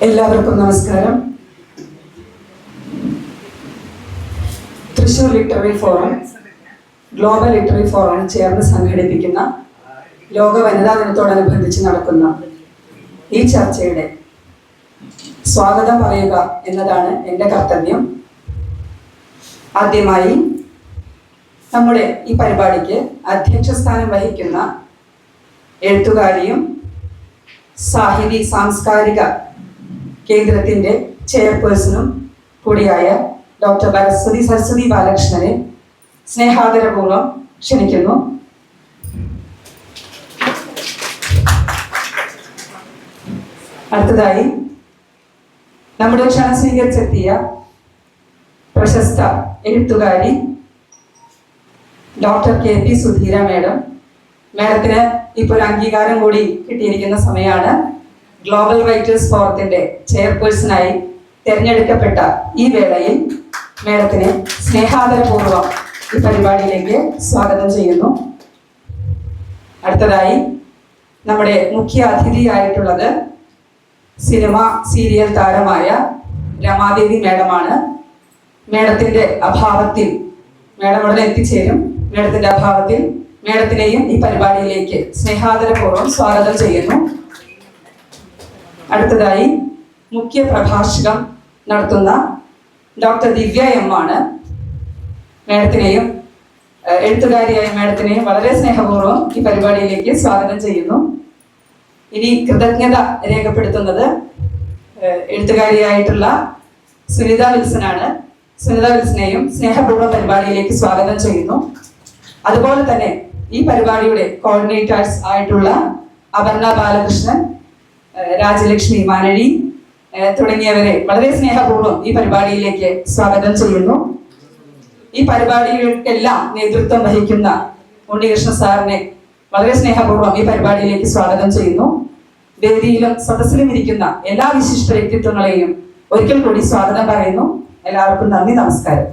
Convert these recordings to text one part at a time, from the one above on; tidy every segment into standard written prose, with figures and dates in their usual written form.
എല്ലാവർക്കും നമസ്കാരം. Thrissur literary forum, global literary forum ചേർന്ന് സംഘടിപ്പിക്കുന്ന ലോക വനിതാ ദിനത്തോടനുബന്ധിച്ച് നടക്കുന്ന ഈ ചർച്ചയുടെ സ്വാഗതം പറയുക എന്നതാണ് എൻ്റെ കർത്തവ്യം. ആദ്യമായി നമ്മുടെ ഈ പരിപാടിക്ക് അധ്യക്ഷ സ്ഥാനം വഹിക്കുന്ന എഴുത്തുകാരിയും സാഹിതി സാംസ്കാരിക കേന്ദ്രത്തിൻ്റെ ചെയർപേഴ്സണും കൂടിയായ ഡോക്ടർ സരസ്വതി ബാലകൃഷ്ണനെ സ്നേഹാദരപൂർവ്വം ക്ഷണിക്കുന്നു. അടുത്തതായി നമ്മുടെ ക്ഷണം സ്വീകരിച്ചെത്തിയ പ്രശസ്ത എഴുത്തുകാരി ഡോക്ടർ KP സുധീര മാഡത്തിന് ഇപ്പോൾ ഒരു അംഗീകാരം കൂടി കിട്ടിയിരിക്കുന്ന സമയമാണ്. ഗ്ലോബൽ റൈറ്റേഴ്സ് ഫോറത്തിന്റെ ചെയർപേഴ്സണായി തിരഞ്ഞെടുക്കപ്പെട്ട ഈ വേളയിൽ മാഡത്തിനെ സ്നേഹാദരപൂർവ്വം ഈ പരിപാടിയിലേക്ക് സ്വാഗതം ചെയ്യുന്നു. അടുത്തതായി നമ്മുടെ മുഖ്യ അതിഥിയായിട്ടുള്ളത് സിനിമ സീരിയൽ താരമായ രമാദേവി മാഡമാണ്. മാഡത്തിന്റെ അഭാവത്തിൽ മാഡം ഉടനെ എത്തിച്ചേരും. മാഡത്തിന്റെ അഭാവത്തിൽ മാഡത്തിനെയും ഈ പരിപാടിയിലേക്ക് സ്നേഹാദരപൂർവ്വം സ്വാഗതം ചെയ്യുന്നു. അടുത്തതായി മുഖ്യ പ്രഭാഷകം നടത്തുന്ന ഡോക്ടർ ദിവ്യ M ആണ്. മാഡത്തിനെയും എഴുത്തുകാരിയായ മാഡത്തിനെയും വളരെ സ്നേഹപൂർവ്വം ഈ പരിപാടിയിലേക്ക് സ്വാഗതം ചെയ്യുന്നു. ഇനി കൃതജ്ഞത രേഖപ്പെടുത്തുന്നത് എഴുത്തുകാരിയായിട്ടുള്ള സുനിത വിൽസനാണ്. സുനിത വിൽസനെയും സ്നേഹപൂർവ്വം പരിപാടിയിലേക്ക് സ്വാഗതം ചെയ്യുന്നു. അതുപോലെ തന്നെ ഈ പരിപാടിയുടെ കോർഡിനേറ്റേഴ്സ് ആയിട്ടുള്ള അപർണ ബാലകൃഷ്ണൻ, രാജലക്ഷ്മി മാനഴി തുടങ്ങിയവരെ വളരെ സ്നേഹപൂർവ്വം ഈ പരിപാടിയിലേക്ക് സ്വാഗതം ചെയ്യുന്നു. ഈ പരിപാടികൾക്കെല്ലാം നേതൃത്വം വഹിക്കുന്ന ഉണ്ണികൃഷ്ണ സാറിനെ വളരെ സ്നേഹപൂർവ്വം ഈ പരിപാടിയിലേക്ക് സ്വാഗതം ചെയ്യുന്നു. വേദിയിലും സദസ്സിലും ഇരിക്കുന്ന എല്ലാ വിശിഷ്ട വ്യക്തിത്വങ്ങളെയും ഒരിക്കൽ കൂടി സ്വാഗതം പറയുന്നു. എല്ലാവർക്കും നന്ദി, നമസ്കാരം.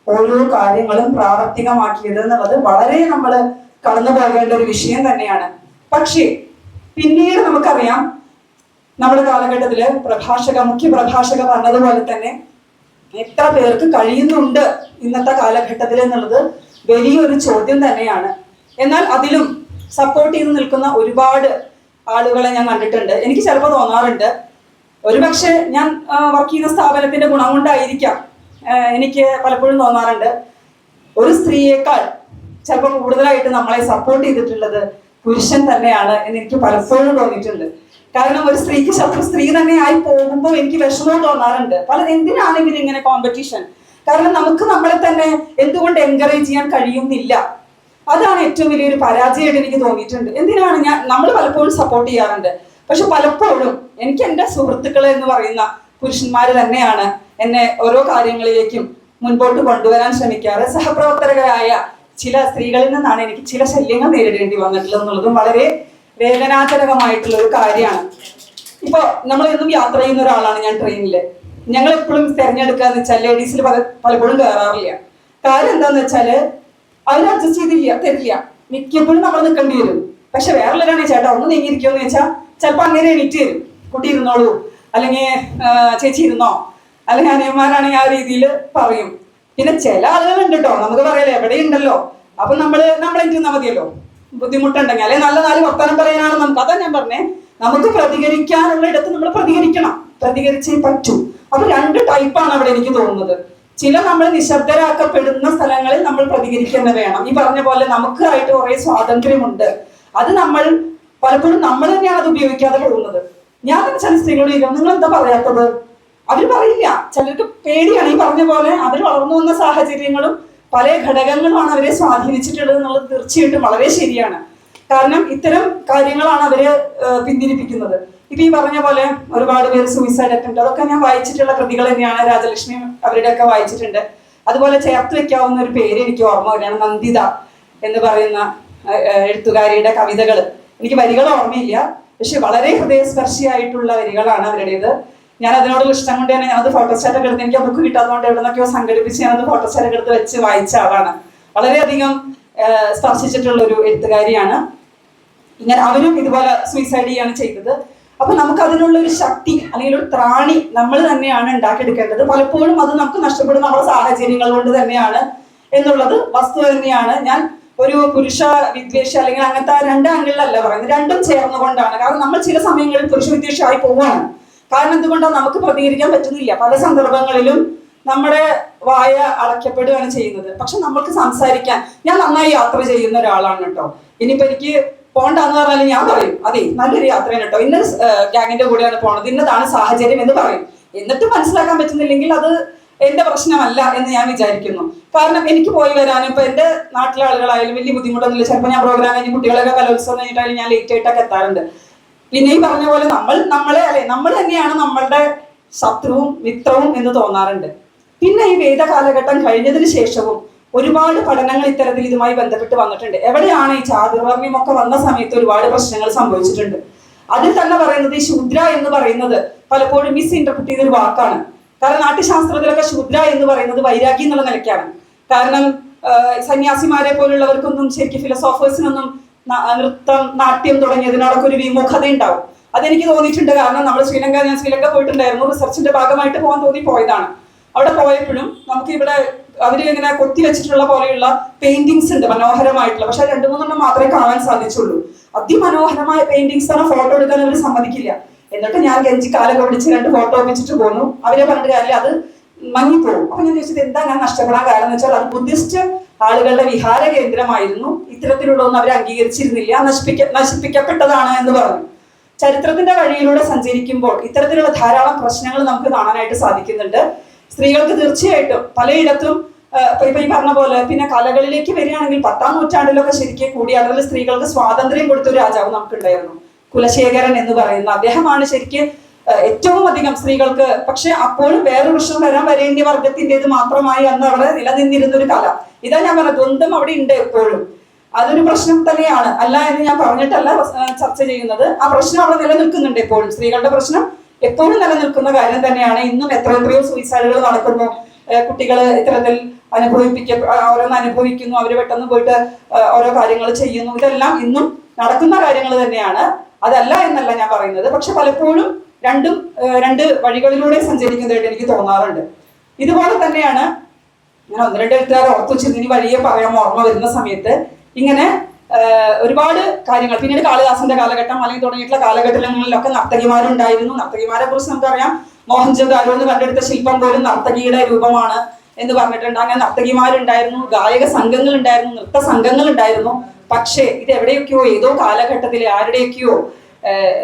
ഓരോ കാര്യങ്ങളും പ്രാവർത്തികമാക്കിയത് എന്നുള്ളത് വളരെ നമ്മൾ കടന്നു പോകേണ്ട ഒരു വിഷയം തന്നെയാണ്. പക്ഷേ പിന്നീട് നമുക്കറിയാം, നമ്മുടെ കാലഘട്ടത്തില് മുഖ്യ പ്രഭാഷക പറഞ്ഞതുപോലെ തന്നെ എത്ര പേർക്ക് കഴിയുന്നുണ്ട് ഇന്നത്തെ കാലഘട്ടത്തിൽ എന്നുള്ളത് വലിയൊരു ചോദ്യം തന്നെയാണ്. എന്നാൽ അതിലും സപ്പോർട്ട് ചെയ്ത് നിൽക്കുന്ന ഒരുപാട് ആളുകളെ ഞാൻ കണ്ടിട്ടുണ്ട്. എനിക്ക് ചിലപ്പോൾ തോന്നാറുണ്ട്, ഒരുപക്ഷെ ഞാൻ വർക്ക് ചെയ്യുന്ന സ്ഥാപനത്തിന്റെ ഗുണം കൊണ്ടായിരിക്കാം, എനിക്ക് പലപ്പോഴും തോന്നാറുണ്ട് ഒരു സ്ത്രീയേക്കാൾ ചിലപ്പോൾ കൂടുതലായിട്ട് നമ്മളെ സപ്പോർട്ട് ചെയ്തിട്ടുള്ളത് പുരുഷൻ തന്നെയാണ് എന്ന് എനിക്ക് പലപ്പോഴും തോന്നിയിട്ടുണ്ട്. കാരണം ഒരു സ്ത്രീക്ക് ശത്രു സ്ത്രീ തന്നെ ആയി പോകുമ്പോൾ എനിക്ക് വിഷമം തോന്നാറുണ്ട്. എന്തിനാണ് ഇങ്ങനെ കോമ്പറ്റീഷൻ? കാരണം നമുക്ക് നമ്മളെ തന്നെ എന്തുകൊണ്ട് എൻകറേജ് ചെയ്യാൻ കഴിയുന്നില്ല? അതാണ് ഏറ്റവും വലിയൊരു പരാജയമായിട്ട് എനിക്ക് തോന്നിയിട്ടുണ്ട്. എന്തിനാണ് നമ്മൾ പലപ്പോഴും സപ്പോർട്ട് ചെയ്യാറുണ്ട്, പക്ഷെ പലപ്പോഴും എനിക്ക് എൻ്റെ സുഹൃത്തുക്കൾ എന്ന് പറയുന്ന പുരുഷന്മാര് തന്നെയാണ് എന്നെ ഓരോ കാര്യങ്ങളിലേക്കും മുൻപോട്ട് കൊണ്ടുവരാൻ ശ്രമിക്കാറ്. സഹപ്രവർത്തകരായ ചില സ്ത്രീകളിൽ നിന്നാണ് എനിക്ക് ചില ശല്യങ്ങൾ നേരിടേണ്ടി വന്നിട്ടുള്ളത് എന്നുള്ളതും വളരെ വേദനാജനകമായിട്ടുള്ള ഒരു കാര്യമാണ്. ഇപ്പൊ നമ്മൾ എന്നും യാത്ര ചെയ്യുന്ന ഒരാളാണ് ഞാൻ ട്രെയിനില്. ഞങ്ങൾ എപ്പോഴും തിരഞ്ഞെടുക്കാന്ന് വെച്ചാൽ ലേഡീസിൽ പലപ്പോഴും കയറാറില്ല. കാര്യം എന്താന്ന് വെച്ചാല് അവർ അഡ്ജസ്റ്റ് തരില്ല. മിക്കപ്പോഴും നമ്മൾ നിൽക്കേണ്ടി വരും. പക്ഷെ വേറെല്ലാരാണ് ചേട്ടാ ഒന്ന് നീങ്ങിയിരിക്കുമെന്ന് വെച്ചാൽ ചിലപ്പോൾ അങ്ങനെ എണീറ്റ് തരും, കുട്ടി ഇരുന്നോളൂ, അല്ലെങ്കിൽ ചേച്ചി ഇരുന്നോ, അല്ലെങ്കിൽ അനിയന്മാരാണെങ്കിൽ ആ രീതിയിൽ പറയും. പിന്നെ ചില ആളുകളുണ്ട് കേട്ടോ, നമുക്ക് പറയല്ലേ എവിടെയുണ്ടല്ലോ, അപ്പൊ നമ്മളെന്തിരുന്നാൽ മതിയല്ലോ, ബുദ്ധിമുട്ടുണ്ടെങ്കിൽ അല്ലെ നല്ല നാല് വർത്തമാനം പറയാനാണ് നമുക്ക്. അതാ ഞാൻ പറഞ്ഞേ, നമുക്ക് പ്രതികരിക്കാനുള്ള ഇടത്ത് നമ്മൾ പ്രതികരിക്കണം, പ്രതികരിച്ചേ പറ്റൂ. അപ്പൊ രണ്ട് ടൈപ്പാണ് അവിടെ എനിക്ക് തോന്നുന്നത്. ചില നമ്മൾ നിശബ്ദരാക്കപ്പെടുന്ന സ്ഥലങ്ങളിൽ നമ്മൾ പ്രതികരിക്കുന്നത് വേണം. ഈ പറഞ്ഞ പോലെ നമുക്കായിട്ട് കുറെ സ്വാതന്ത്ര്യമുണ്ട്, അത് നമ്മൾ പലപ്പോഴും നമ്മൾ തന്നെയാണ് അത് ഉപയോഗിക്കാതെ പോകുന്നത്. ഞാൻ തന്നെ ചില സ്ത്രീകളോട് ചോദിക്കാം, നിങ്ങൾ എന്താ പറയാത്തത്? അവർ പറയില്ല. ചിലർക്ക് പേടിയാണ്. ഈ പറഞ്ഞ പോലെ അവർ വളർന്നു വന്ന സാഹചര്യങ്ങളും പല ഘടകങ്ങളുമാണ് അവരെ സ്വാധീനിച്ചിട്ടുള്ളത് എന്നുള്ളത് തീർച്ചയായിട്ടും വളരെ ശരിയാണ്. കാരണം ഇത്തരം കാര്യങ്ങളാണ് അവരെ പിന്തിരിപ്പിക്കുന്നത്. ഇപ്പൊ ഈ പറഞ്ഞ പോലെ ഒരുപാട് പേര് സൂയിസൈഡ് അറ്റംപ്റ്റ്, അതൊക്കെ ഞാൻ വായിച്ചിട്ടുള്ള കൃതികൾ തന്നെയാണ്. രാജലക്ഷ്മി അവരുടെയൊക്കെ വായിച്ചിട്ടുണ്ട്. അതുപോലെ ചേർത്ത് വെക്കാവുന്ന ഒരു പേര് എനിക്ക് ഓർമ്മ വരികയാണ്, നന്ദിത എന്ന് പറയുന്ന എഴുത്തുകാരിയുടെ കവിതകൾ. എനിക്ക് വരികൾ ഓർമ്മയില്ല, പക്ഷെ വളരെ ഹൃദയസ്പർശിയായിട്ടുള്ള വരികളാണ് അവരുടേത്. ഞാൻ അതിനോടുള്ള ഇഷ്ടം കൊണ്ട് തന്നെ ഞാനത് ഫോട്ടോസ്റ്റാറ്റൊക്കെ എടുത്ത്, എനിക്ക് ആ ബുക്ക് കിട്ടാത്തതുകൊണ്ട് എവിടെ നിന്നൊക്കെയോ സംഘടിപ്പിച്ച് ഞാനത് ഫോട്ടോസ്റ്റാറ്റൊക്കെ എടുത്ത് വെച്ച് വായിച്ച ആളാണ്. വളരെയധികം സ്പർശിച്ചിട്ടുള്ള ഒരു എഴുത്തുകാരിയാണ്. ഇങ്ങനെ അവരും ഇതുപോലെ സൂയിസൈഡ് ചെയ്യാണ് ചെയ്തത്. അപ്പൊ നമുക്ക് അതിനുള്ള ഒരു ശക്തി അല്ലെങ്കിൽ ഒരു ത്രാണി നമ്മൾ തന്നെയാണ് ഉണ്ടാക്കിയെടുക്കേണ്ടത്. പലപ്പോഴും അത് നമുക്ക് നഷ്ടപ്പെടുന്ന നമ്മുടെ സാഹചര്യങ്ങൾ കൊണ്ട് തന്നെയാണ് എന്നുള്ളത് വസ്തു തന്നെയാണ്. ഞാൻ ഒരു പുരുഷ വിദ്വേഷ അല്ലെങ്കിൽ അങ്ങനത്തെ രണ്ട് ആംഗിളിലല്ല പറയുന്നത്, രണ്ടും ചേർന്നുകൊണ്ടാണ്. കാരണം നമ്മൾ ചില സമയങ്ങളിൽ പുരുഷ വിദ്വേഷമായി പോവുകയാണ്. കാരണം എന്തുകൊണ്ടാണ് നമുക്ക് പ്രതികരിക്കാൻ പറ്റുന്നില്ല. പല സന്ദർഭങ്ങളിലും നമ്മുടെ വായ അടയ്ക്കപ്പെടുകയാണ് ചെയ്യുന്നത്. പക്ഷെ നമ്മൾക്ക് സംസാരിക്കാൻ, ഞാൻ നന്നായി യാത്ര ചെയ്യുന്ന ഒരാളാണ് കേട്ടോ. ഇനിയിപ്പോ എനിക്ക് പോണ്ടെന്ന് പറഞ്ഞാലും ഞാൻ പറയും, അതെ നല്ലൊരു യാത്രയാണ് കേട്ടോ, ഇന്ന ഗ്യാങ്ങിന്റെ കൂടെയാണ് പോണത്, ഇന്നതാണ് സാഹചര്യം എന്ന് പറയും. എന്നിട്ട് മനസ്സിലാക്കാൻ പറ്റുന്നില്ലെങ്കിൽ അത് എന്റെ പ്രശ്നമല്ല എന്ന് ഞാൻ വിചാരിക്കുന്നു. കാരണം എനിക്ക് പോയി വരാനും ഇപ്പൊ എന്റെ നാട്ടിലെ ആളുകളായാലും വലിയ ബുദ്ധിമുട്ടൊന്നുമില്ല. ചിലപ്പോൾ ഞാൻ പ്രോഗ്രാം കഴിഞ്ഞ് കുട്ടികളൊക്കെ കലോത്സവം കഴിഞ്ഞിട്ടായാലും ഞാൻ ലേറ്റ് ആയിട്ടൊക്കെ എത്താറുണ്ട്. പിന്നെ ഈ പറഞ്ഞ പോലെ നമ്മൾ തന്നെയാണ് നമ്മളുടെ ശത്രുവും മിത്രവും എന്ന് തോന്നാറുണ്ട്. പിന്നെ ഈ വേദ കാലഘട്ടം കഴിഞ്ഞതിന് ശേഷവും ഒരുപാട് പഠനങ്ങൾ ഇത്തരത്തിൽ ഇതുമായി ബന്ധപ്പെട്ട് വന്നിട്ടുണ്ട്. എവിടെയാണ് ഈ ചാതുർവർണ്ണ്യം ഒക്കെ വന്ന സമയത്ത് ഒരുപാട് പ്രശ്നങ്ങൾ സംഭവിച്ചിട്ടുണ്ട്. അതിൽ തന്നെ പറയുന്നത് ഈ ശൂദ്ര എന്ന് പറയുന്നത് പലപ്പോഴും മിസ് ഇന്റർപ്രറ്റ് ചെയ്തൊരു വാക്കാണ്. കാരണം നാട്യശാസ്ത്രത്തിലൊക്കെ ശൂദ്ര എന്ന് പറയുന്നത് വൈരാഗ്യം എന്നുള്ള നിലയ്ക്കാണ്. കാരണം സന്യാസിമാരെ പോലുള്ളവർക്കൊന്നും ശരിക്കും ഫിലോസോഫേഴ്സിനൊന്നും നൃത്തം, നാട്യം തുടങ്ങിയതിനോടൊക്കെ ഒരു വിമുഖത ഉണ്ടാവും. അതെനിക്ക് തോന്നിയിട്ടുണ്ട്. കാരണം നമ്മൾ ഞാൻ ശ്രീലങ്ക പോയിട്ടുണ്ടായിരുന്നു, റിസർച്ചിന്റെ ഭാഗമായിട്ട് പോയതാണ്. അവിടെ പോയപ്പോഴും നമുക്ക് ഇവിടെ അവര് ഇങ്ങനെ കൊത്തി വെച്ചിട്ടുള്ള പോലെയുള്ള പെയിന്റിങ്സ് ഉണ്ട് മനോഹരമായിട്ടുള്ള. പക്ഷെ 2-3 മാത്രമേ കാണാൻ സാധിച്ചുള്ളൂ. അതിമനോഹരമായ പെയിന്റിങ്സ് ആണ്, ഫോട്ടോ എടുക്കാൻ അവർ സമ്മതിക്കില്ല. എന്നിട്ട് ഞാൻ ഗെഞ്ചി കാലൊക്കെ പിടിച്ച് 2 ഫോട്ടോ വെച്ചിട്ട് പോന്നു. അവരെ പറഞ്ഞിട്ട് കാര്യമില്ല, അത് മങ്ങിപ്പോകും. അപ്പൊ ഞാൻ ചോദിച്ചത് എന്താ ഞാൻ നഷ്ടപ്പെടാൻ കാരണം എന്ന് വെച്ചാൽ അത് ബുദ്ധിസ്റ്റ് ആളുകളുടെ വിഹാര കേന്ദ്രമായിരുന്നു, ഇത്തരത്തിലുള്ളതൊന്നും അവർ അംഗീകരിച്ചിരുന്നില്ല, നശിപ്പിക്കപ്പെട്ടതാണ് എന്ന് പറഞ്ഞു. ചരിത്രത്തിന്റെ വഴിയിലൂടെ സഞ്ചരിക്കുമ്പോൾ ഇത്തരത്തിലുള്ള ധാരാളം പ്രശ്നങ്ങൾ നമുക്ക് കാണാനായിട്ട് സാധിക്കുന്നുണ്ട്. സ്ത്രീകൾക്ക് തീർച്ചയായിട്ടും പലയിടത്തും ഇപ്പൊ ഈ പറഞ്ഞ പോലെ, പിന്നെ കലകളിലേക്ക് വരികയാണെങ്കിൽ 10-ാം നൂറ്റാണ്ടിലൊക്കെ ശരിക്കും കൂടിയാടലിൽ സ്ത്രീകൾക്ക് സ്വാതന്ത്ര്യം കൊടുത്ത ഒരു രാജാവ് നമുക്കുണ്ടായിരുന്നു, കുലശേഖരൻ എന്ന് പറയുന്ന. അദ്ദേഹമാണ് ശരിക്കും ഏറ്റവും അധികം സ്ത്രീകൾക്ക്, പക്ഷെ അപ്പോഴും വേറെ പ്രശ്നം വരേണ്യ വർഗത്തിൻ്റെത് മാത്രമായി അന്ന് അവിടെ നിലനിന്നിരുന്ന ഒരു കല. ഇതാ ഞാൻ പറഞ്ഞത്, ദ്വന്ദ്ം അവിടെ ഉണ്ട് എപ്പോഴും. അതൊരു പ്രശ്നം തന്നെയാണ്, അല്ല എന്ന് ഞാൻ പറഞ്ഞിട്ടല്ല ചർച്ച ചെയ്യുന്നത്. ആ പ്രശ്നം അവിടെ നിലനിൽക്കുന്നുണ്ട് എപ്പോഴും. സ്ത്രീകളുടെ പ്രശ്നം എപ്പോഴും നിലനിൽക്കുന്ന കാര്യം തന്നെയാണ്. ഇന്നും എത്രയോ സൂയിസൈഡുകൾ നടക്കുന്നു, കുട്ടികൾ ഇത്തരത്തിൽ ഓരോന്ന് അനുഭവിക്കുന്നു, അവര് പെട്ടെന്ന് പോയിട്ട് ഓരോ കാര്യങ്ങൾ ചെയ്യുന്നു. ഇതെല്ലാം ഇന്നും നടക്കുന്ന കാര്യങ്ങൾ തന്നെയാണ്, അതല്ല എന്നല്ല ഞാൻ പറയുന്നത്. പക്ഷെ പലപ്പോഴും രണ്ട് വഴികളിലൂടെ സഞ്ചരിക്കുന്നതായിട്ട് എനിക്ക് തോന്നാറുണ്ട്. ഇതുപോലെ തന്നെയാണ് ഞാൻ 1-2 എഴുത്തുകാരെ ഓർത്തു വെച്ചിരുന്നു, ഇനി വഴിയെ പറയാൻ ഓർമ്മ വരുന്ന സമയത്ത്. ഇങ്ങനെ ഒരുപാട് കാര്യങ്ങൾ, പിന്നീട് കാളിദാസന്റെ കാലഘട്ടം അല്ലെങ്കിൽ തുടങ്ങിയിട്ടുള്ള കാലഘട്ടങ്ങളിലൊക്കെ നർത്തകിമാരുണ്ടായിരുന്നു. നർത്തകിമാരെ കുറിച്ച് നമുക്കറിയാം, മോഹൻജോദാരോ എന്ന് കണ്ടെടുത്ത ശില്പം പോലും നർത്തകിയുടെ രൂപമാണ് എന്ന് പറഞ്ഞിട്ടുണ്ട്. അങ്ങനെ നർത്തകിമാരുണ്ടായിരുന്നു, ഗായക സംഘങ്ങൾ ഉണ്ടായിരുന്നു, നൃത്ത സംഘങ്ങൾ ഉണ്ടായിരുന്നു. പക്ഷേ ഇത് എവിടെയൊക്കെയോ ഏതോ കാലഘട്ടത്തിൽ ആരുടെയൊക്കെയോ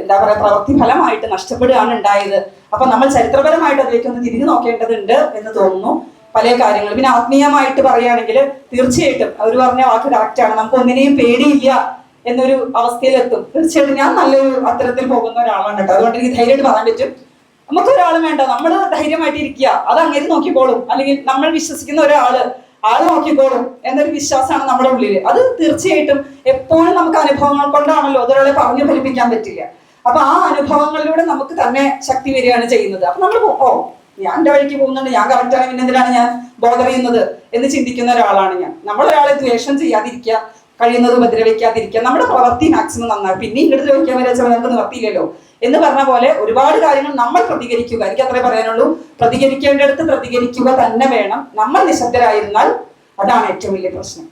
എന്താ പറയുക പ്രവൃത്തി ഫലമായിട്ട് നഷ്ടപ്പെടുകയാണ് ഉണ്ടായത്. അപ്പൊ നമ്മൾ ചരിത്രപരമായിട്ട് അതിലേക്ക് ഒന്ന് തിരിഞ്ഞു നോക്കേണ്ടതുണ്ട് എന്ന് തോന്നുന്നു പല കാര്യങ്ങൾ. പിന്നെ ആത്മീയമായിട്ട് പറയുകയാണെങ്കിൽ തീർച്ചയായിട്ടും അവർ പറഞ്ഞ വാക്ക് കറക്റ്റാണ്. നമുക്ക് ഒന്നിനെയും പേടിയില്ല എന്നൊരു അവസ്ഥയിലെത്തും. തീർച്ചയായിട്ടും ഞാൻ നല്ലൊരു അത്തരത്തിൽ പോകുന്ന ഒരാളാണ് കേട്ടോ. അതുകൊണ്ട് എനിക്ക് ധൈര്യമായിട്ട് പറയാൻ പറ്റും, നമുക്ക് ഒരാളും വേണ്ട, നമ്മൾ ധൈര്യമായിട്ട് ഇരിക്കുക, അത് അങ്ങനെ നോക്കിക്കോളും. അല്ലെങ്കിൽ നമ്മൾ വിശ്വസിക്കുന്ന ആള് നോക്കിക്കോളും എന്നൊരു വിശ്വാസമാണ് നമ്മുടെ ഉള്ളില്. അത് തീർച്ചയായിട്ടും എപ്പോഴും നമുക്ക് അനുഭവങ്ങൾ കൊണ്ടാണല്ലോ, അതൊരാളെ പറഞ്ഞു ഫലിപ്പിക്കാൻ പറ്റില്ല. അപ്പൊ ആ അനുഭവങ്ങളിലൂടെ നമുക്ക് തന്നെ ശക്തി വരികയാണ് ചെയ്യുന്നത്. അപ്പൊ നമ്മൾ ഞാൻ എൻ്റെ വഴിക്ക് പോകുന്നുണ്ട്, ഞാൻ കറക്റ്റാണ്, പിന്നെ എന്തിനാണ് ഞാൻ ബോധർ ചെയ്യുന്നത് എന്ന് ചിന്തിക്കുന്ന ഒരാളാണ് ഞാൻ. നമ്മളൊരാളെ ദ്വേഷം ചെയ്യാതിരിക്കുക, കഴിയുന്നത് ഉപദ്രവിക്കാതിരിക്കുക, നമ്മുടെ പ്രവൃത്തി മാക്സിമം നന്നായി. പിന്നെ ഇങ്ങോട്ട് ദ്രോഹിക്കാൻ വരെ നമുക്ക് നിവർത്തിയില്ലല്ലോ എന്ന് പറഞ്ഞ പോലെ ഒരുപാട് കാര്യങ്ങൾ നമ്മൾ പ്രതികരിക്കുക. എനിക്ക് അത്രേ പറയാനുള്ളൂ. പ്രതികരിക്കേണ്ടടുത്ത് പ്രതികരിക്കുക തന്നെ വേണം. നമ്മൾ നിശബ്ദരായിരുന്നാൽ അതാണ് ഏറ്റവും വലിയ പ്രശ്നം.